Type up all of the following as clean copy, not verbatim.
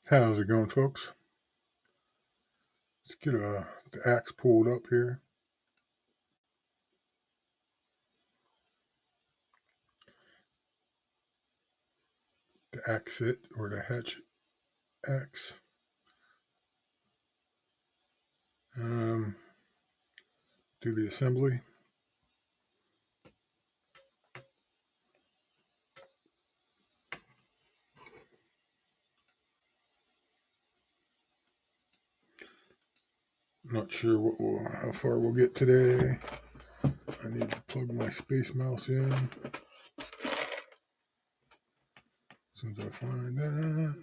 How's it going, folks? Let's get the axe pulled up here. The Hatchet or the Hatchet axe. Um, do the assembly. Not sure how far we'll get today. I need to plug my space mouse in. As soon as I find that,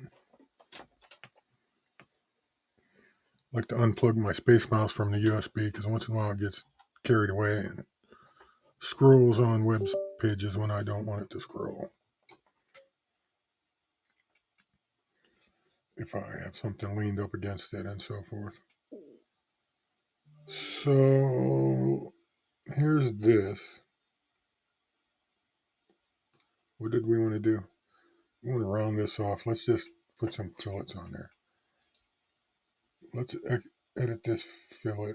I like to unplug my space mouse from the USB because once in a while it gets carried away and scrolls on web pages when I don't want it to scroll. If I have something leaned up against it and so forth. So here's this. What did we want to do? We want to round this off. Let's just put some fillets on there. Let's edit this fillet.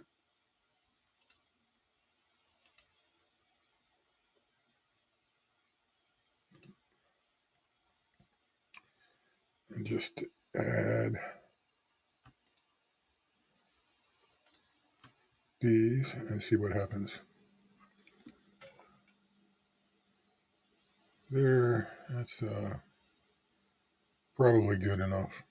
And just add these and see what happens. There, that's probably good enough.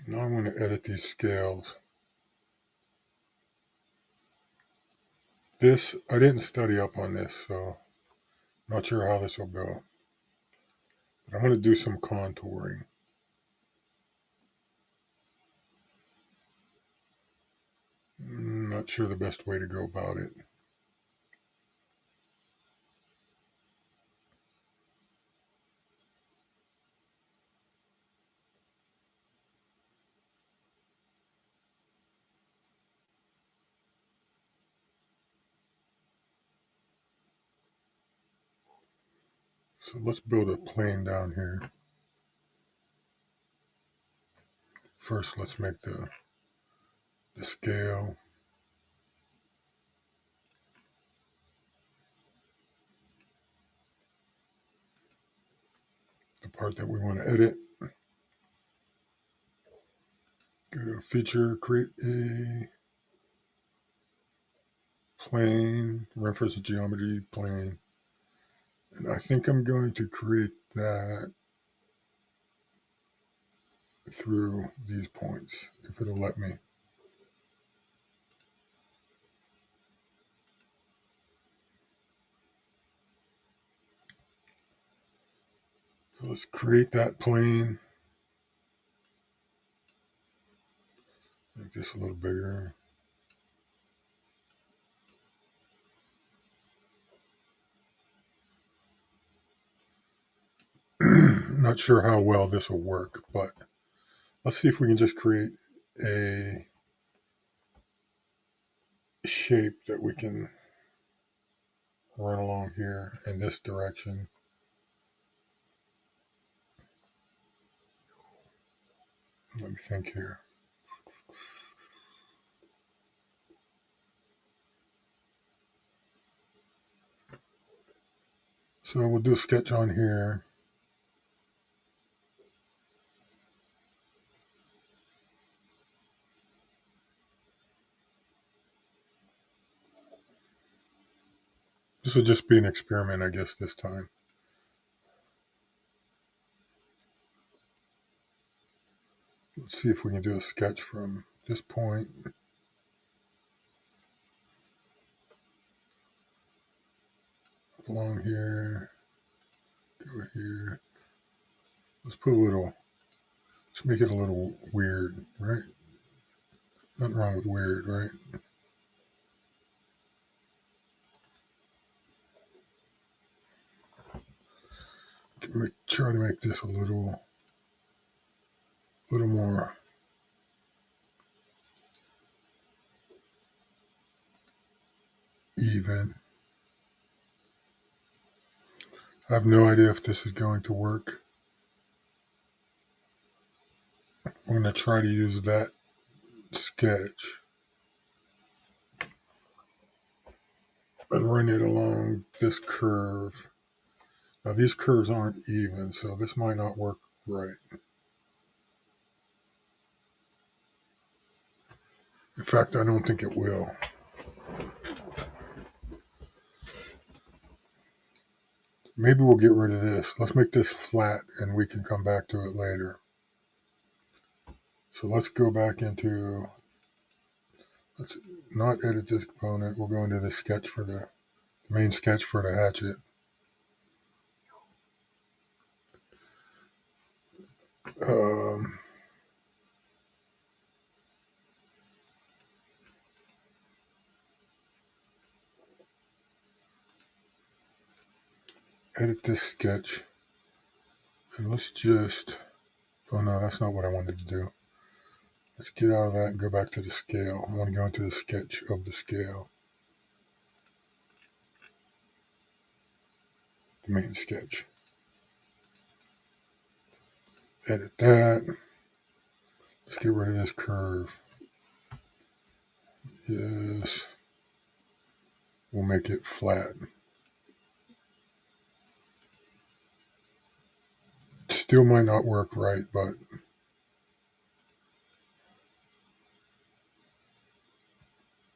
Now I'm going to edit these scales. This, I didn't study up on this, so not sure how this will go. But I'm going to do some contouring. Not sure the best way to go about it. So let's build a plane down here. First, let's make the scale. The part that we want to edit. Go to feature, create a plane, reference geometry plane. And I think I'm going to create that through these points, if it'll let me. So let's create that plane. Make this a little bigger. Not sure how well this will work, but let's see if we can just create a shape that we can run along here in this direction. Let me think here. So we'll do a sketch on here. This will just be an experiment, I guess, this time. Let's see if we can do a sketch from this point. Along here. Go here. Let's put a little, let's make it a little weird, right? Nothing wrong with weird, right? Try to make this a little more even. I have no idea if this is going to work. I'm going to try to use that sketch and run it along this curve. Now these curves aren't even, so this might not work right. In fact, I don't think it will. Maybe we'll get rid of this. Let's make this flat and we can come back to it later. So let's go back into, let's not edit this component. We'll go into the sketch for the main sketch for the hatchet. Um, Edit this sketch. And let's just, oh no, that's not what I wanted to do. Let's get out of that and go back to the scale. I want to go into the sketch of the scale. The main sketch. Edit that. Let's get rid of this curve. Yes. We'll make it flat. Still might not work right, but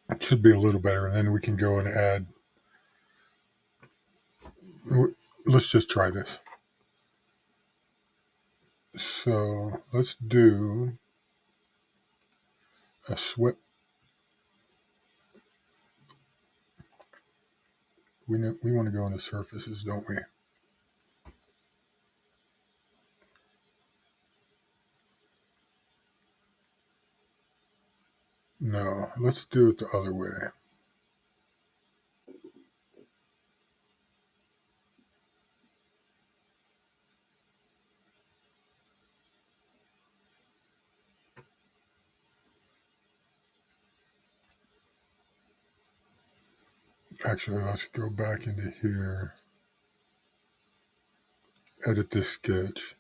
it should be a little better. And then we can go and add. Let's just try this. So let's do a swept. We want to go into surfaces, don't we? No, let's do it the other way. Actually, let's go back into here. Edit this sketch.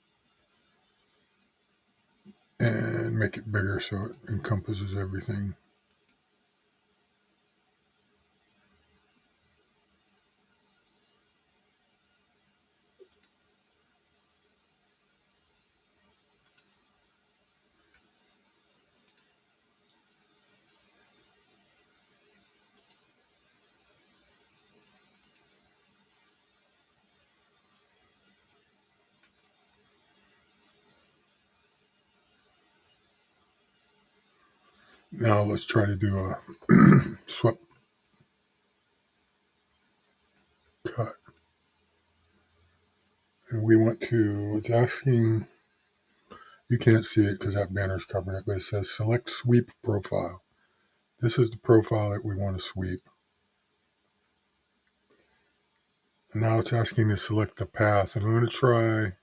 And make it bigger so it encompasses everything. Now let's try to do a swept cut. And we want to, it's asking, you can't see it because that banner's covering it, but it says select sweep profile. This is the profile that we want to sweep. And now it's asking me to select the path, and I'm going to try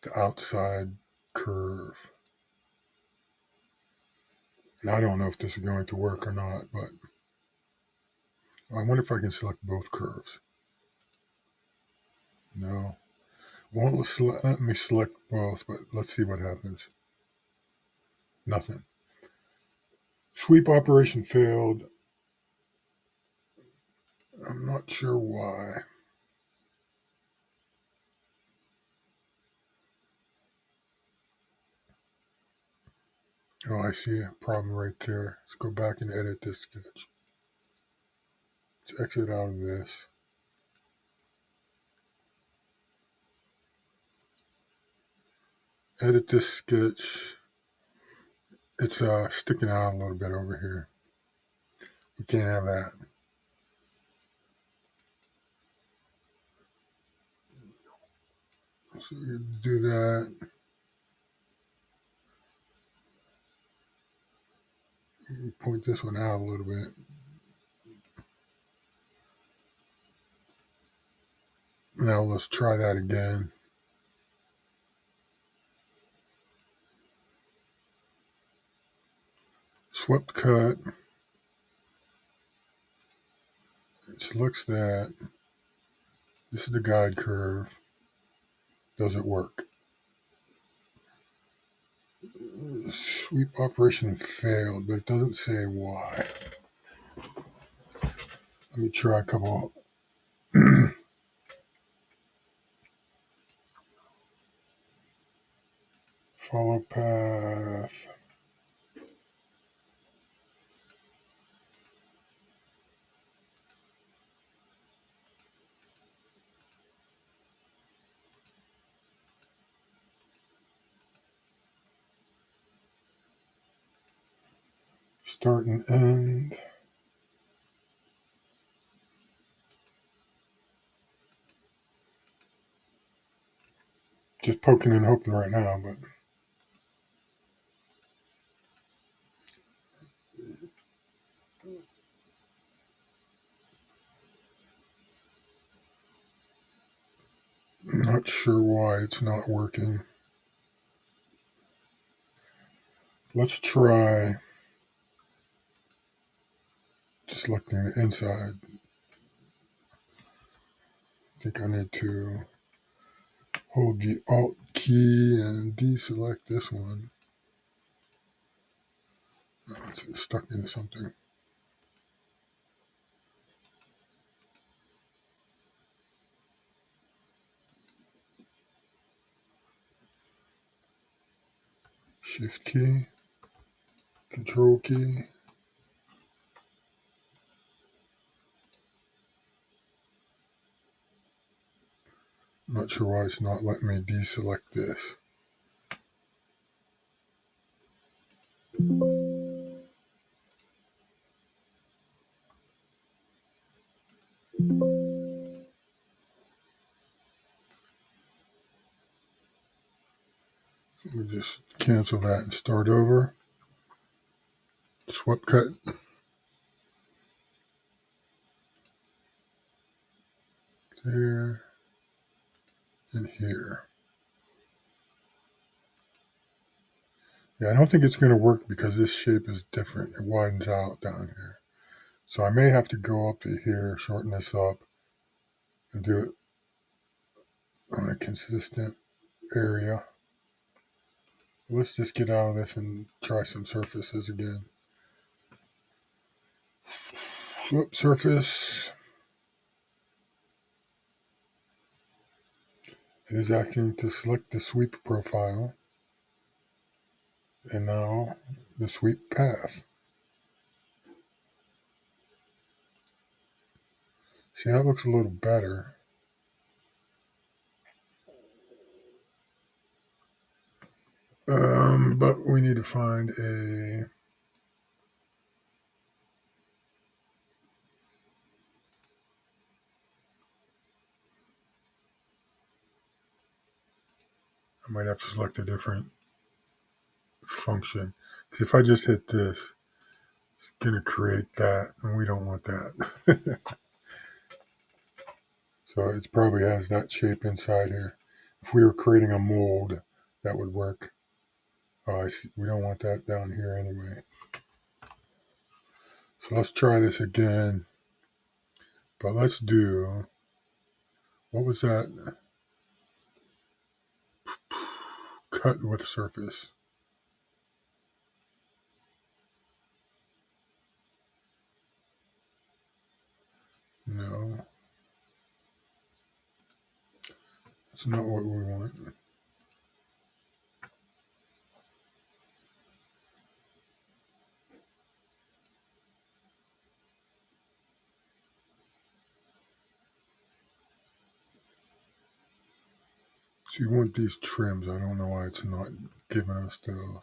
the outside curve. And I don't know if this is going to work or not, but I wonder if I can select both curves. No. Won't let me select both, but let's see what happens. Nothing. Sweep operation failed. I'm not sure why. Oh, I see a problem right there. Let's go back and edit this sketch. Let's exit out of this. Edit this sketch. It's sticking out a little bit over here. We can't have that. So we do that. Point this one out a little bit. Now let's try that again. Swept cut. It selects that. This is the guide curve. Does it work? Sweep operation failed, but it doesn't say why. Let me try a couple. Follow path. Start and end. Just poking and hoping right now, but I'm not sure why it's not working. Let's try selecting the inside. I think I need to hold the Alt key and deselect this one. Oh, it's stuck into something. Shift key, Control key. I'm not sure why it's not letting me deselect this. We'll just cancel that and start over. Swept cut. There and here. Yeah, I don't think it's going to work because this shape is different. It widens out down here. So I may have to go up to here, shorten this up, and do it on a consistent area. Let's just get out of this and try some surfaces again. Flip surface. It is asking to select the sweep profile. And now the sweep path. See, that looks a little better. But we need to find a I might have to select a different function. Because if I just hit this, it's going to create that, and we don't want that. So it probably has that shape inside here. If we were creating a mold, that would work. Oh, I see. We don't want that down here anyway. So let's try this again. But let's do, what was that? Cut with surface. No, that's not what we want. So you want these trims. I don't know why it's not giving us those.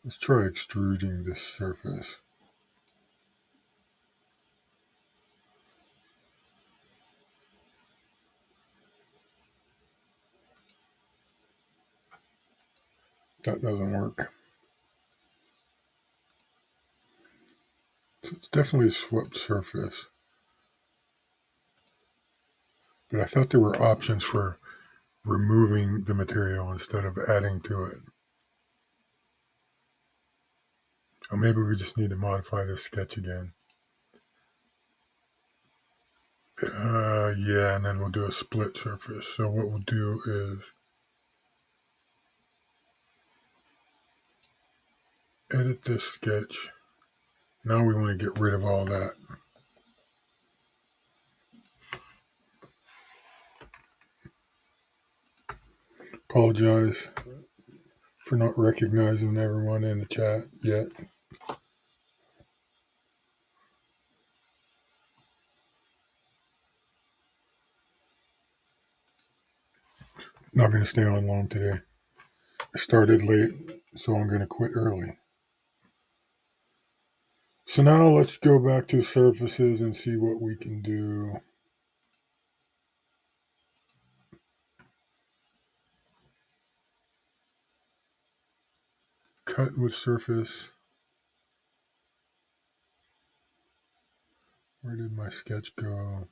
Let's try extruding this surface. That doesn't work. So it's definitely a swept surface. But I thought there were options for removing the material instead of adding to it. Or maybe we just need to modify this sketch again. Yeah, and then we'll do a split surface. So what we'll do is edit this sketch. Now we want to get rid of all that. Apologize for not recognizing everyone in the chat yet. Not going to stay on long today. I started late, so I'm going to quit early. So now let's go back to surfaces and see what we can do. Cut with surface. Where did my sketch go?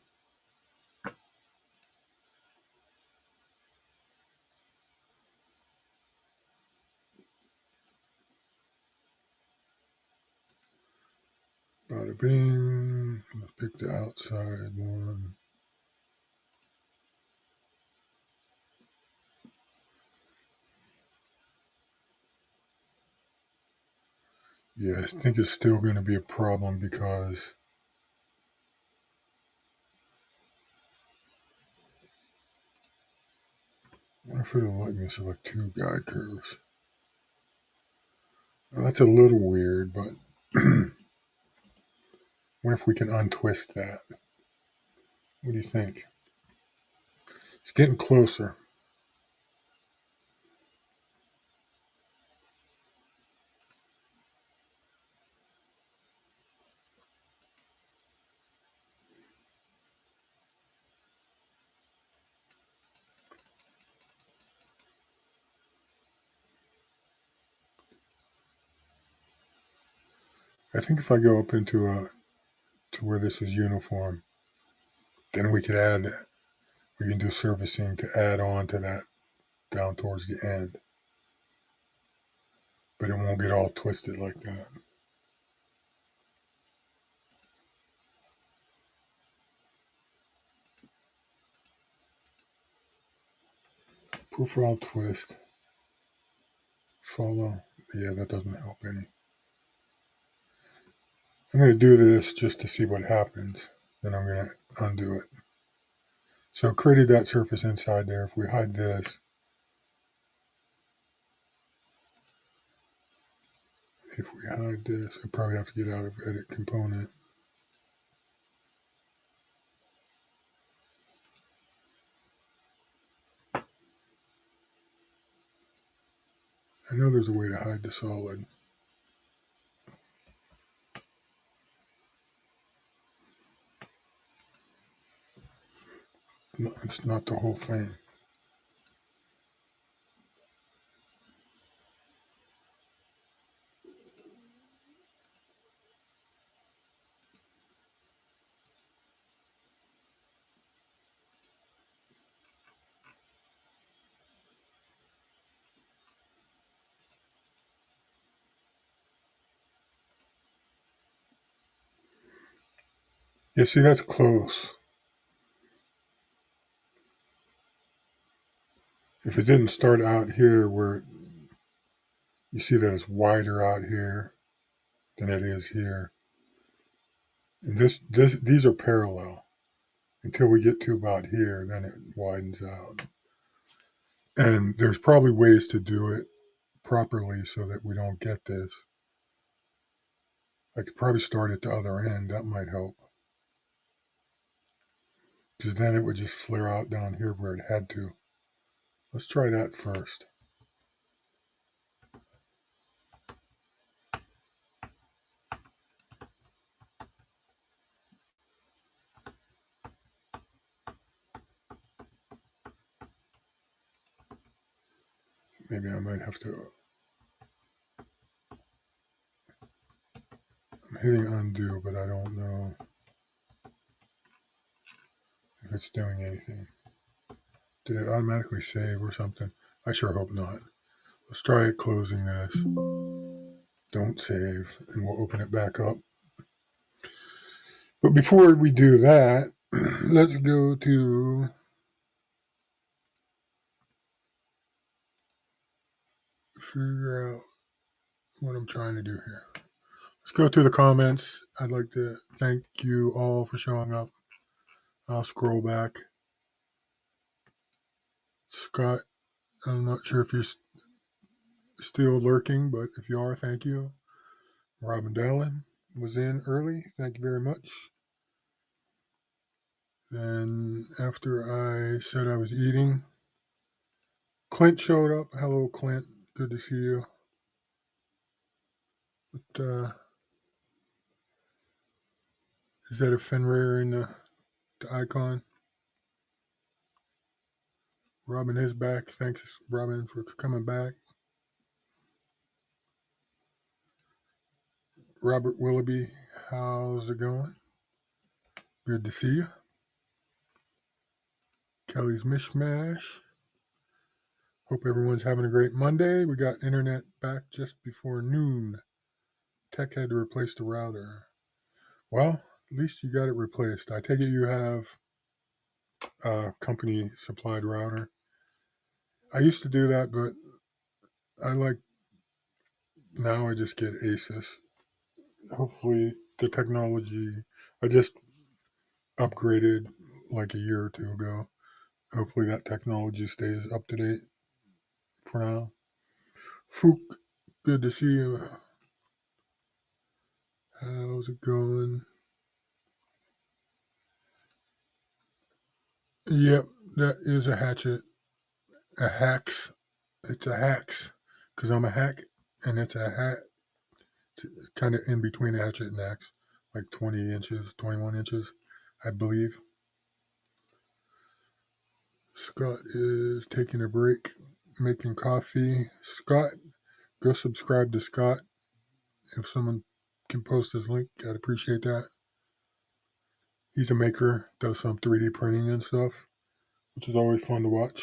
Bada bing. Let's pick the outside one. Yeah, I think it's still going to be a problem because what if it'll let me select two guide curves? Well, that's a little weird, but what if we can untwist that? What do you think? It's getting closer. I think if I go up into to where this is uniform, then we can do surfacing to add on to that down towards the end. But it won't get all twisted like that. Profile twist. Follow. Yeah, that doesn't help any. I'm going to do this just to see what happens. Then I'm going to undo it. So I created that surface inside there. If we hide this, I probably have to get out of edit component. I know there's a way to hide the solid. No, it's not the whole thing. Yeah, see, that's close. If it didn't start out here where you see that it's wider out here than it is here. And these are parallel until we get to about here, then it widens out. And there's probably ways to do it properly so that we don't get this. I could probably start at the other end. That might help. Because then it would just flare out down here where it had to. Let's try that first. Maybe I might have to. I'm hitting undo, but I don't know if it's doing anything. Did it automatically save or something? I sure hope not. Let's try it closing this. Don't save, and we'll open it back up. But before we do that, let's go to figure out what I'm trying to do here. Let's go to the comments. I'd like to thank you all for showing up. I'll scroll back. Scott, I'm not sure if you're still lurking, but if you are, thank you. Robin Dallin was in early. Thank you very much. Then after I said I was eating, Clint showed up. Hello, Clint. Good to see you. But, is that a Fenrir in the icon? Robin is back. Thanks, Robin, for coming back. Robert Willoughby, how's it going? Good to see you. Kelly's Mishmash. Hope everyone's having a great Monday. We got internet back just before noon. Tech had to replace the router. Well, at least you got it replaced. I take it you have a company supplied router. I used to do that, but now I just get Asus. Hopefully the technology, I just upgraded like a year or two ago. Hopefully that technology stays up to date for now. Fook, good to see you. How's it going? Yep, that is a hatchet. A hacks. It's a hacks. Because I'm a hack, and it's a hat. It's kind of in between a hatchet and axe. Like 20 inches, 21 inches, I believe. Scott is taking a break, making coffee. Scott, go subscribe to Scott. If someone can post his link, I'd appreciate that. He's a maker, does some 3D printing and stuff, which is always fun to watch.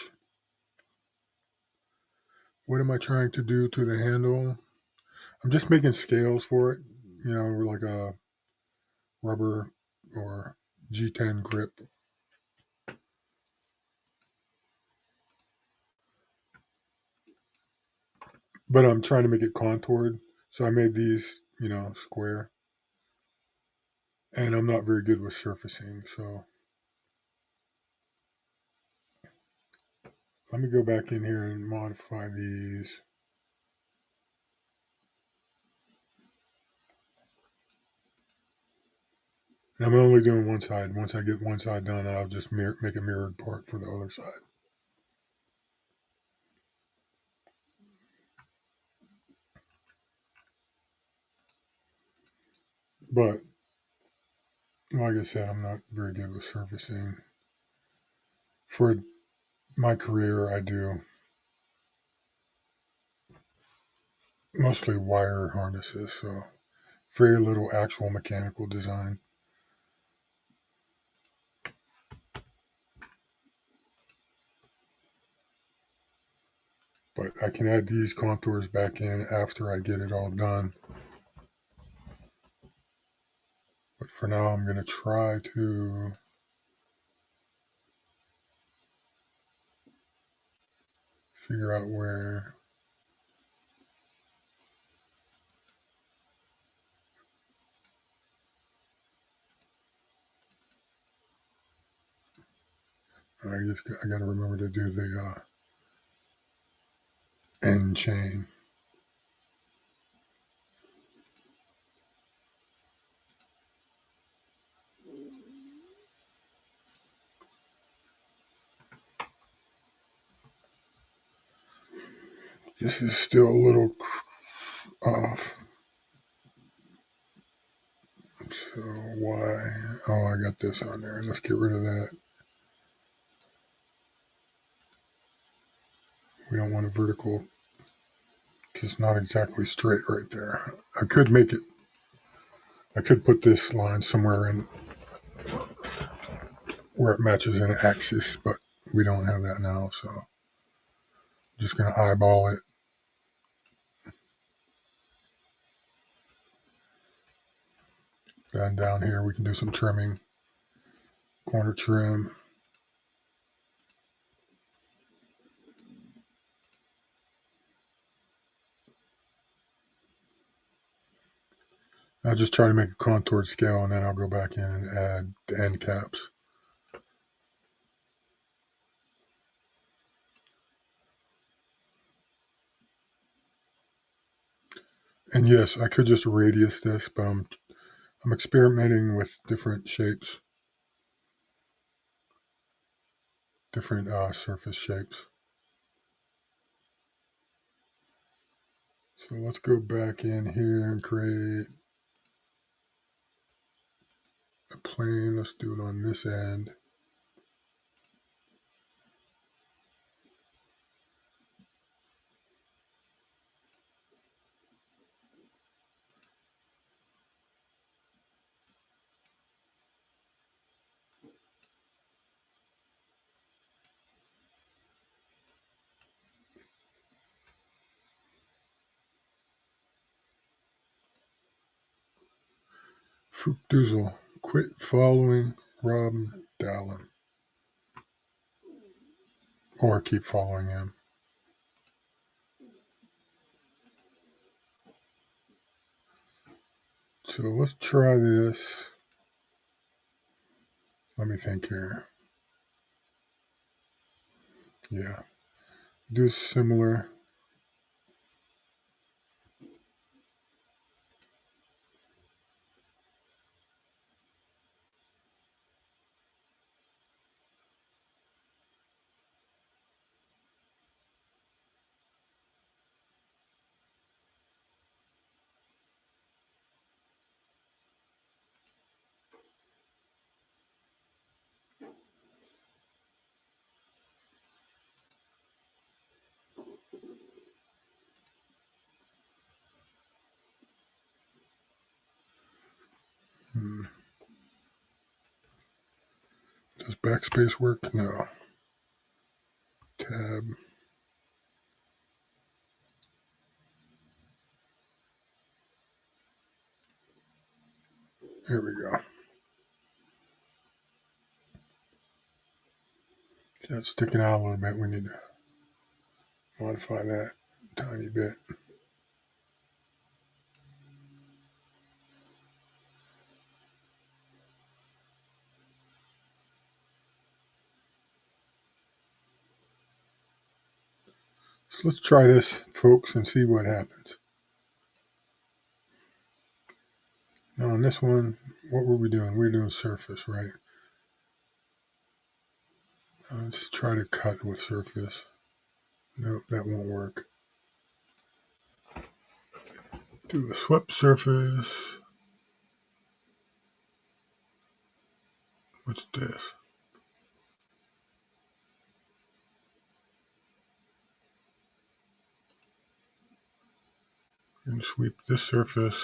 What am I trying to do to the handle? I'm just making scales for it, like a rubber or G10 grip. But I'm trying to make it contoured. So I made these, square. And I'm not very good with surfacing, so let me go back in here and modify these. And I'm only doing one side. Once I get one side done, I'll just make a mirrored part for the other side. But like I said, I'm not very good with surfacing. For my career, I do mostly wire harnesses, so very little actual mechanical design. But I can add these contours back in after I get it all done. But for now, I'm going to try to figure out where I got to remember to do the end chain. This is still a little off. So why? Oh, I got this on there. Let's get rid of that. We don't want a vertical because it's not exactly straight right there. I could make it. I could put this line somewhere in where it matches an axis, but we don't have that now, so I'm just going to eyeball it. Then down here we can do some trimming, corner trim. I'll just try to make a contoured scale, and then I'll go back in and add the end caps. And yes, I could just radius this, but I'm experimenting with different shapes, different surface shapes. So let's go back in here and create a plane. Let's do it on this end. Fookdoozle. Quit following Rob Dallin. Or keep following him. So let's try this. Let me think here. Yeah. Do similar. Does backspace work? No. Tab. Here we go. That's sticking out a little bit. We need to modify that a tiny bit. So let's try this, folks, and see what happens. Now on this one, what were we doing? We were doing surface, right? Let's try to cut with surface. Nope, that won't work. Do a swept surface. What's this? And sweep this surface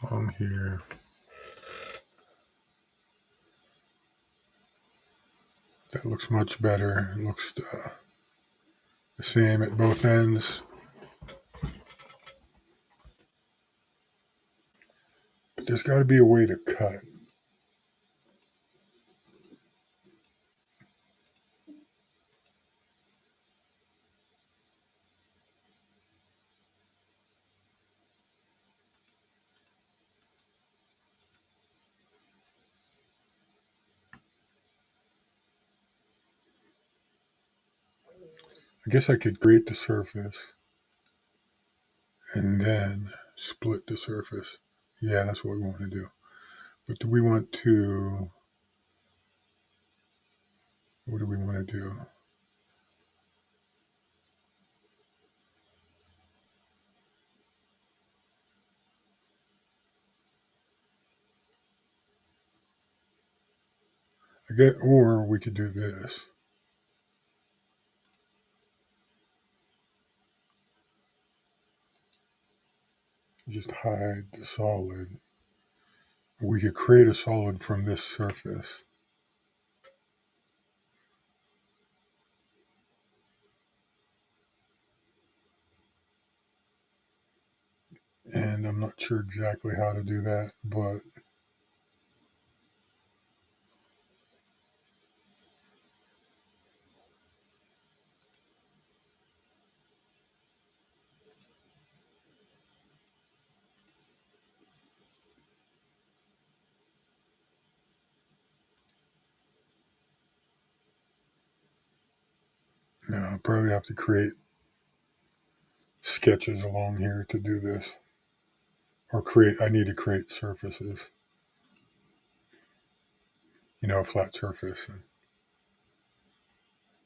along here. That looks much better. It looks the same at both ends. But there's got to be a way to cut. I guess I could grate the surface and then split the surface. Yeah, that's what we want to do. But do we want to, what do we want to do? Or we could do this. Just hide the solid. We could create a solid from this surface. And I'm not sure exactly how to do that, but I'll probably have to create sketches along here to do this. Or I need to create surfaces, a flat surface. And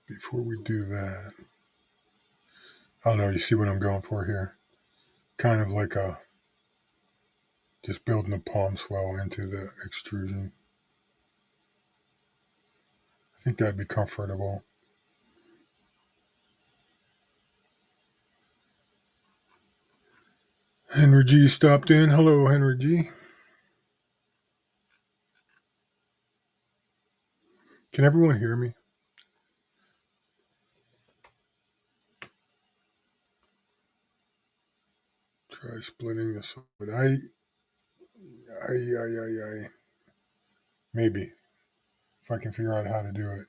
before we do that, I don't know, you see what I'm going for here? Kind of like just building a palm swell into the extrusion. I think that'd be comfortable. Henry G stopped in. Hello, Henry G. Can everyone hear me? Try splitting this. But I, maybe if I can figure out how to do it.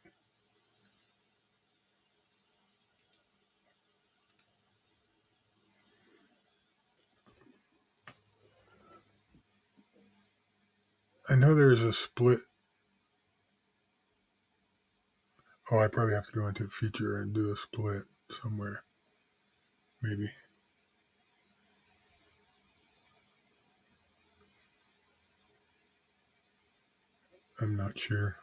I know there's a split. Oh, I probably have to go into feature and do a split somewhere. Maybe. I'm not sure.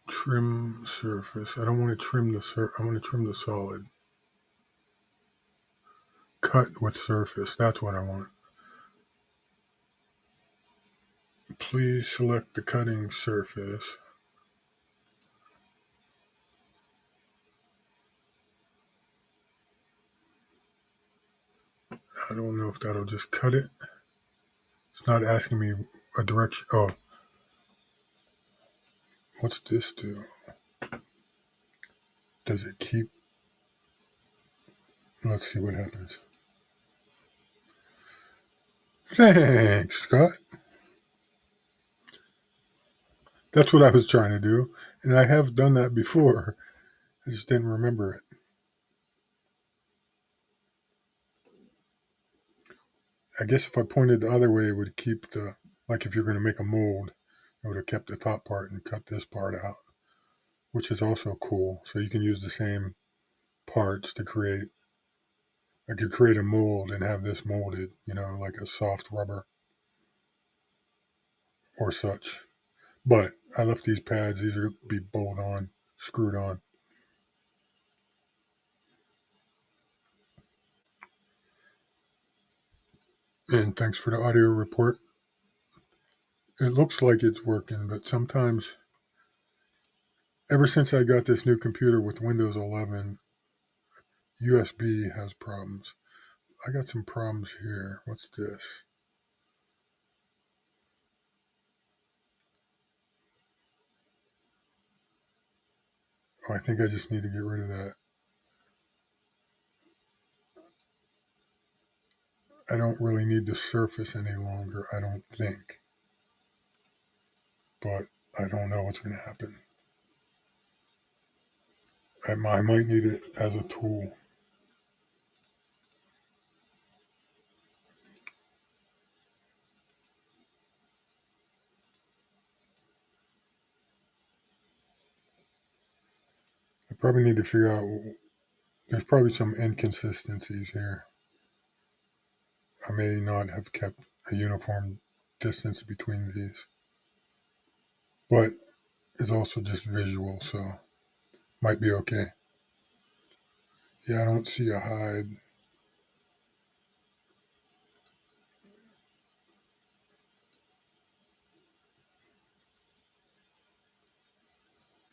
Trim surface. I don't want to trim I want to trim the solid. Cut with surface. That's what I want. Please select the cutting surface. I don't know if that'll just cut it. It's not asking me a direction. Oh, what's this do? Does it keep? Let's see what happens. Thanks, Scott. That's what I was trying to do. And I have done that before. I just didn't remember it. I guess if I pointed the other way, it would keep like if you're going to make a mold, it would have kept the top part and cut this part out, which is also cool. So you can use the same parts to create. I could create a mold and have this molded, like a soft rubber or such. But I left these pads, these are be bolted on, screwed on. And thanks for the audio report. It looks like it's working, but sometimes, ever since I got this new computer with Windows 11, USB has problems. I got some problems here. What's this? Oh, I think I just need to get rid of that. I don't really need the surface any longer, I don't think. But I don't know what's going to happen. I might need it as a tool. I probably need to figure out, there's probably some inconsistencies here. I may not have kept a uniform distance between these. But it's also just visual, so might be okay. Yeah, I don't see a hide.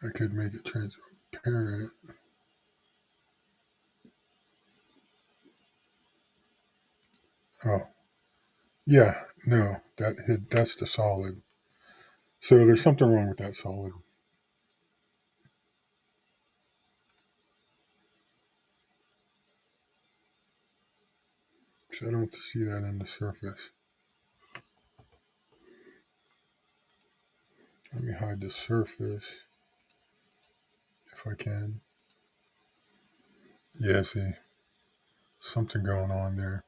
I could make it transparent. Oh, yeah, no, that's the solid. So there's something wrong with that solid. So I don't see that in the surface. Let me hide the surface if I can. Yeah, see, something going on there.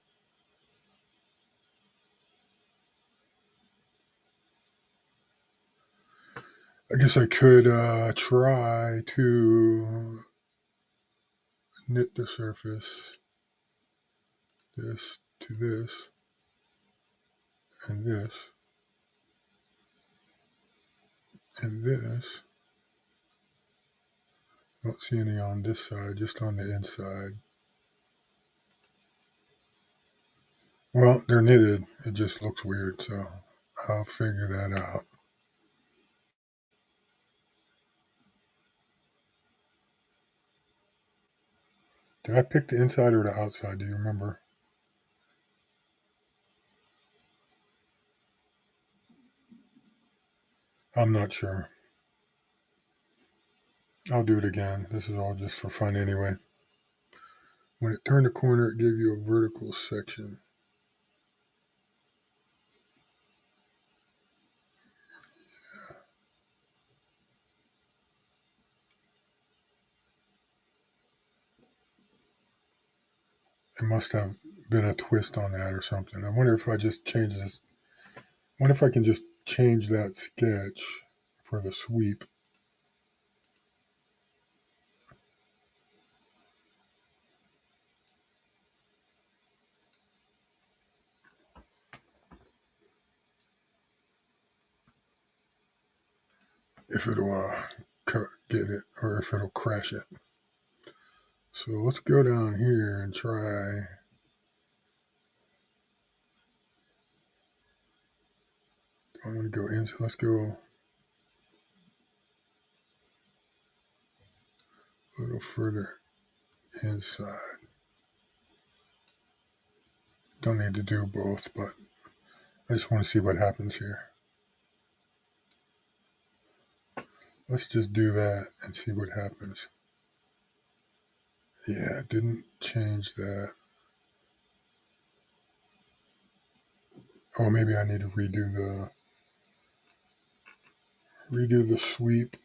I guess I could try to knit the surface, this to this, and this, and this. Don't see any on this side, just on the inside. Well, they're knitted. It just looks weird, so I'll figure that out. Did I pick the inside or the outside? Do you remember? I'm not sure. I'll do it again. This is all just for fun anyway. When it turned the corner, it gave you a vertical section. It must have been a twist on that or something. I wonder if I just change this. I wonder if I can just change that sketch for the sweep. If it'll get it or if it'll crash it. So let's go down here and try. I want to go in. So let's go a little further inside. Don't need to do both, but I just want to see what happens here. Let's just do that and see what happens. Yeah, it didn't change that. Oh, maybe I need to redo the sweep.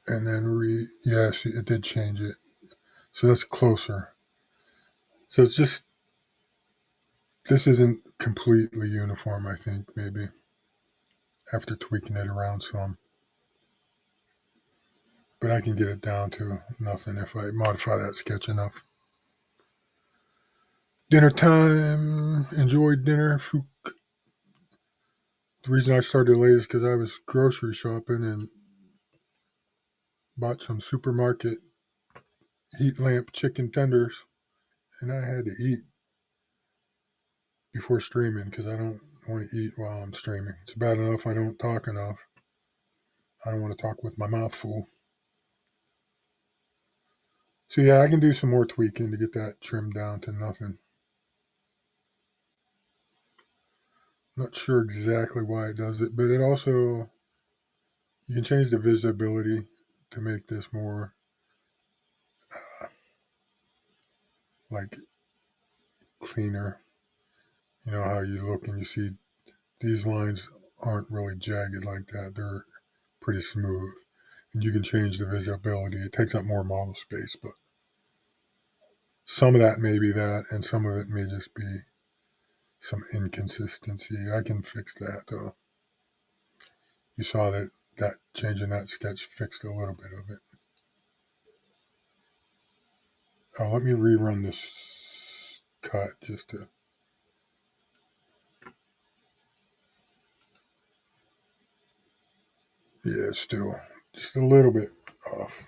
And then yes, it did change it. So that's closer. So it's just, this isn't completely uniform, I think, maybe, after tweaking it around some. But I can get it down to nothing if I modify that sketch enough. Dinner time. Enjoyed dinner. The reason I started late is because I was grocery shopping and bought some supermarket heat lamp chicken tenders, and I had to eat before streaming because I don't want to eat while I'm streaming. It's bad enough I don't talk enough. I don't want to talk with my mouth full. So yeah, I can do some more tweaking to get that trimmed down to nothing. Not sure exactly why it does it, but it also, you can change the visibility to make this more like cleaner. You know how you look and you see these lines aren't really jagged like that. They're pretty smooth. And you can change the visibility. It takes up more model space, but some of that may be that, and some of it may just be some inconsistency. I can fix that though. You saw that changing that sketch fixed a little bit of it. Let me rerun this cut just to. Yeah, still just a little bit off.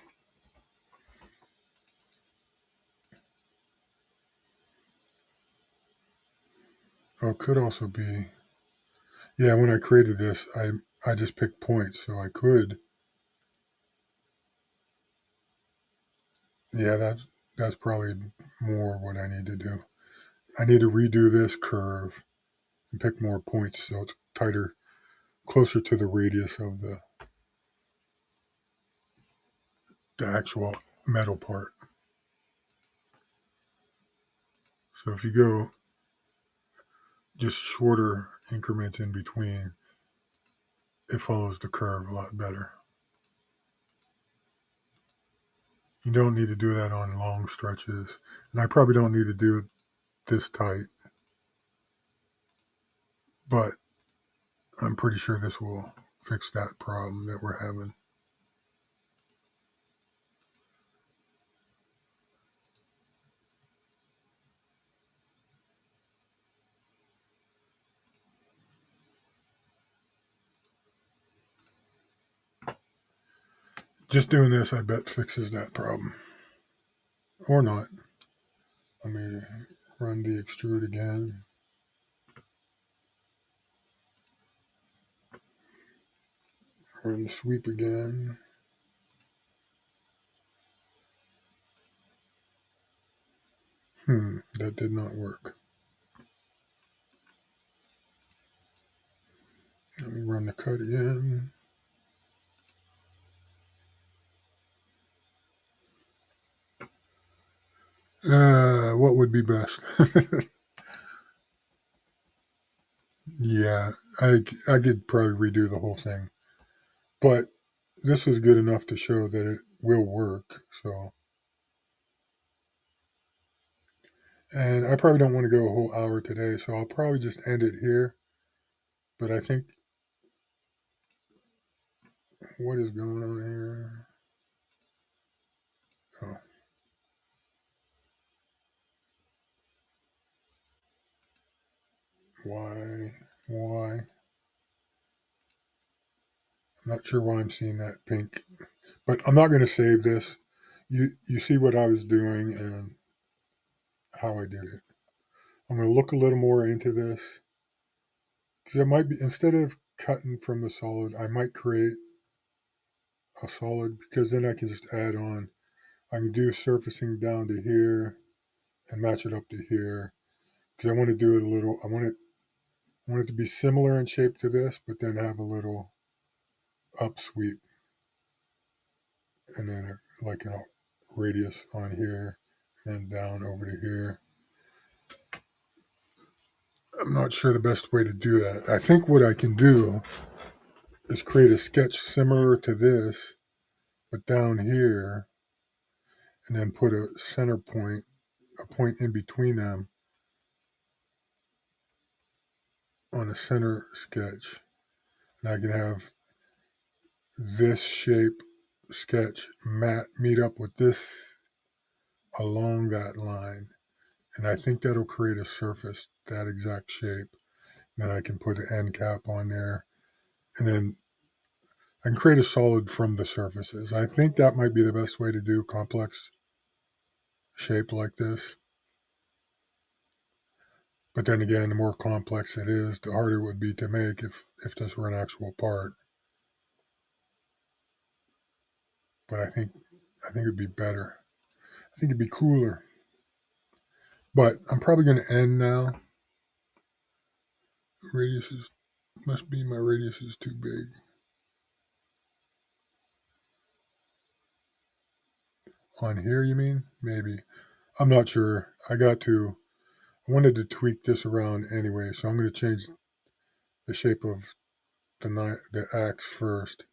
Oh, it could also be. Yeah, when I created this, I just picked points, so I could. Yeah, that's probably more what I need to do. I need to redo this curve and pick more points so it's tighter, closer to the radius of the the actual metal part. So if you go just shorter increments in between, it follows the curve a lot better. You don't need to do that on long stretches. And I probably don't need to do it this tight, but I'm pretty sure this will fix that problem that we're having. Just doing this, I bet, fixes that problem. Or not. Let me run the extrude again. Run the sweep again. That did not work. Let me run the cut again. What would be best? Yeah, I could probably redo the whole thing, but this is good enough to show that it will work. So, and I probably don't want to go a whole hour today, so I'll probably just end it here. But I think what is going on here? Oh, why? Why? I'm not sure why I'm seeing that pink, but I'm not going to save this. You see what I was doing and how I did it. I'm going to look a little more into this because it might be, instead of cutting from the solid, I might create a solid because then I can just add on. I can do surfacing down to here and match it up to here because I want to do it a little. I want it to be similar in shape to this, but then have a little up sweep and then like a radius on here and then down over to here. I'm not sure the best way to do that. I think what I can do is create a sketch similar to this, but down here, and then put a center point, a point in between them on a center sketch. And I can have this shape sketch meet up with this along that line. And I think that'll create a surface that exact shape. Then I can put an end cap on there. And then I can create a solid from the surfaces. I think that might be the best way to do complex shape like this. But then again, the more complex it is, the harder it would be to make if this were an actual part. But I think it'd be better. I think it'd be cooler. But I'm probably going to end now. Radius is must be my radius is too big. On here, you mean? Maybe. I'm not sure. I wanted to tweak this around anyway, so I'm going to change the shape of the axe first.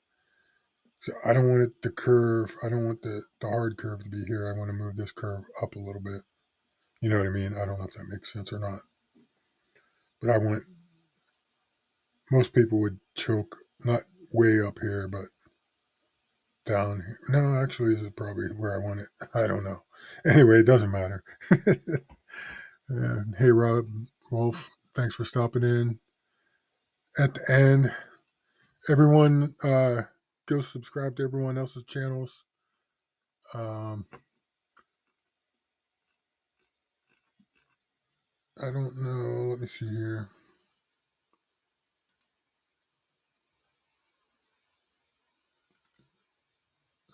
So I don't want it to curve. I don't want the hard curve to be here. I want to move this curve up a little bit. You know what I mean? I don't know if that makes sense or not. But I want, most people would choke, not way up here, but down here. No, actually, this is probably where I want it. I don't know. Anyway, it doesn't matter. Hey, Rob, Wolf, thanks for stopping in. At the end, everyone, go subscribe to everyone else's channels. Um, I don't know. Let me see here.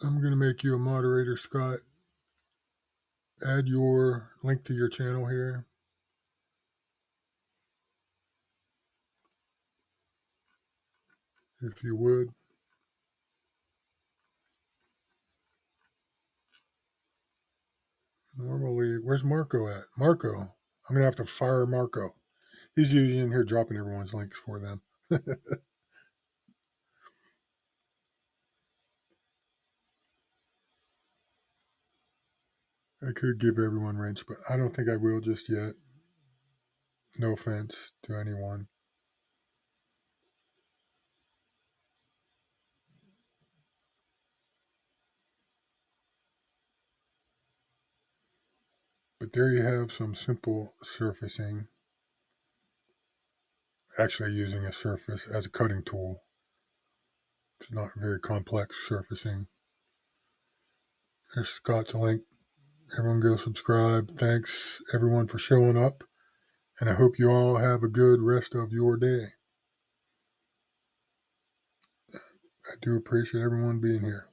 I'm going to make you a moderator, Scott. Add your link to your channel here, if you would. Where's Marco at? Marco. I'm going to have to fire Marco. He's usually in here dropping everyone's links for them. I could give everyone wrench, but I don't think I will just yet. No offense to anyone. But there you have some simple surfacing. Actually using a surface as a cutting tool. It's not very complex surfacing. There's Scott's link. Everyone go subscribe. Thanks everyone for showing up. And I hope you all have a good rest of your day. I do appreciate everyone being here.